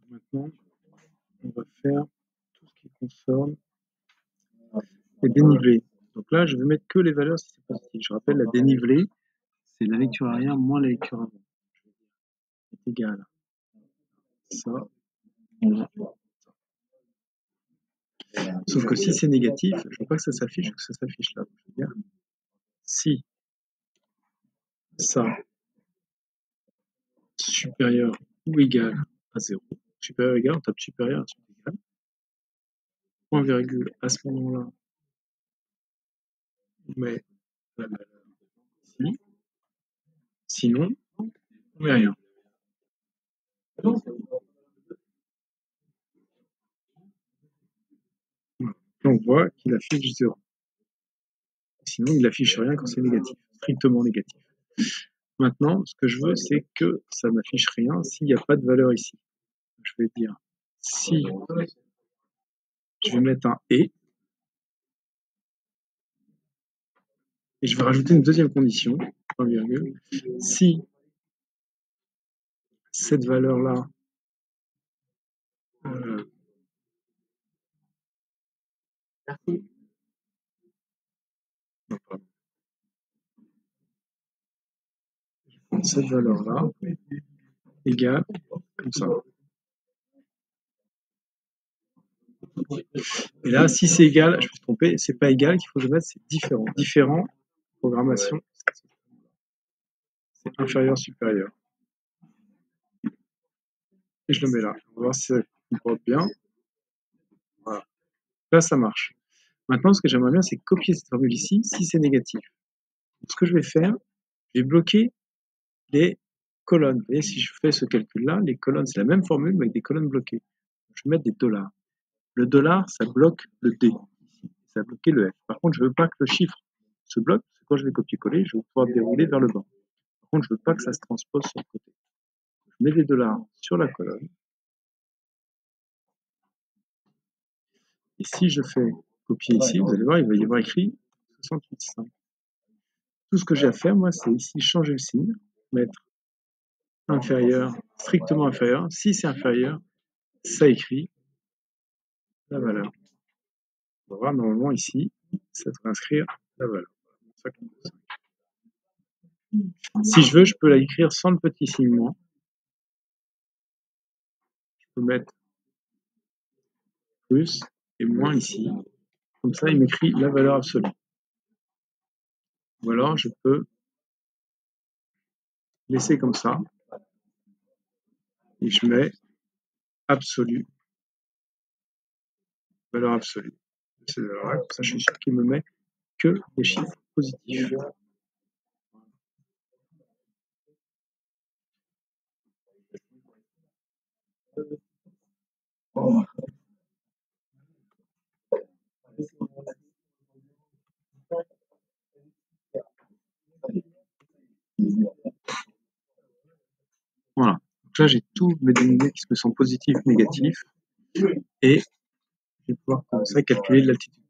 Maintenant, on va faire tout ce qui concerne les dénivelés. Donc là, je vais mettre que les valeurs si c'est positif. Je rappelle, la dénivelée, c'est la lecture arrière moins la lecture avant. C'est égal. Ça. Sauf que si c'est négatif, je ne veux pas que ça s'affiche, je veux que ça s'affiche là. Je veux dire, si ça supérieur ou égal à 0, supérieur ou égal, on tape supérieur à égal, point virgule, à ce moment-là, on met la valeur ici, sinon, on met rien. Voilà. Et on voit qu'il affiche 0. Sinon, il affiche rien quand c'est négatif, strictement négatif. Maintenant, ce que je veux, c'est que ça n'affiche rien s'il n'y a pas de valeur ici. Je vais dire, si je vais mettre un et je vais rajouter une deuxième condition, point virgule, si cette valeur-là cette valeur-là égale comme ça. Et là, si c'est égal, je me suis trompé, c'est pas égal qu'il faut que je mette, c'est différent. Différent, programmation, c'est inférieur, supérieur. Et je le mets là. On va voir si ça comporte bien. Voilà. Là, ça marche. Maintenant, ce que j'aimerais bien, c'est copier cette formule ici, si c'est négatif. Donc, ce que je vais faire, je vais bloquer les colonnes. Vous voyez, si je fais ce calcul-là, les colonnes, c'est la même formule, mais avec des colonnes bloquées. Je vais mettre des $. Le dollar, ça bloque le D. Ici, ça a bloqué le F. Par contre, je ne veux pas que le chiffre se bloque, parce que quand je vais copier-coller, je vais pouvoir dérouler vers le bas. Par contre, je ne veux pas que ça se transpose sur le côté. Je mets les $ sur la colonne. Et si je fais copier ici, vous allez voir, il va y avoir écrit 68,5. Tout ce que j'ai à faire, moi, c'est ici changer le signe, mettre inférieur, strictement inférieur. Si c'est inférieur, ça écrit la valeur. On va voir normalement ici, ça devrait inscrire la valeur. Si je veux, je peux la écrire sans le petit signe moins. Je peux mettre plus et moins ici. Comme ça, il m'écrit la valeur absolue. Ou alors, je peux laisser comme ça. Et je mets absolu. Valeur absolue. Cette valeur-là, comme ça, je suis sûr qu'il me met que des chiffres positifs. Voilà. Donc là, j'ai tous mes données qui me sont positifs, négatifs. Et je vais pouvoir commencer à calculer l'altitude.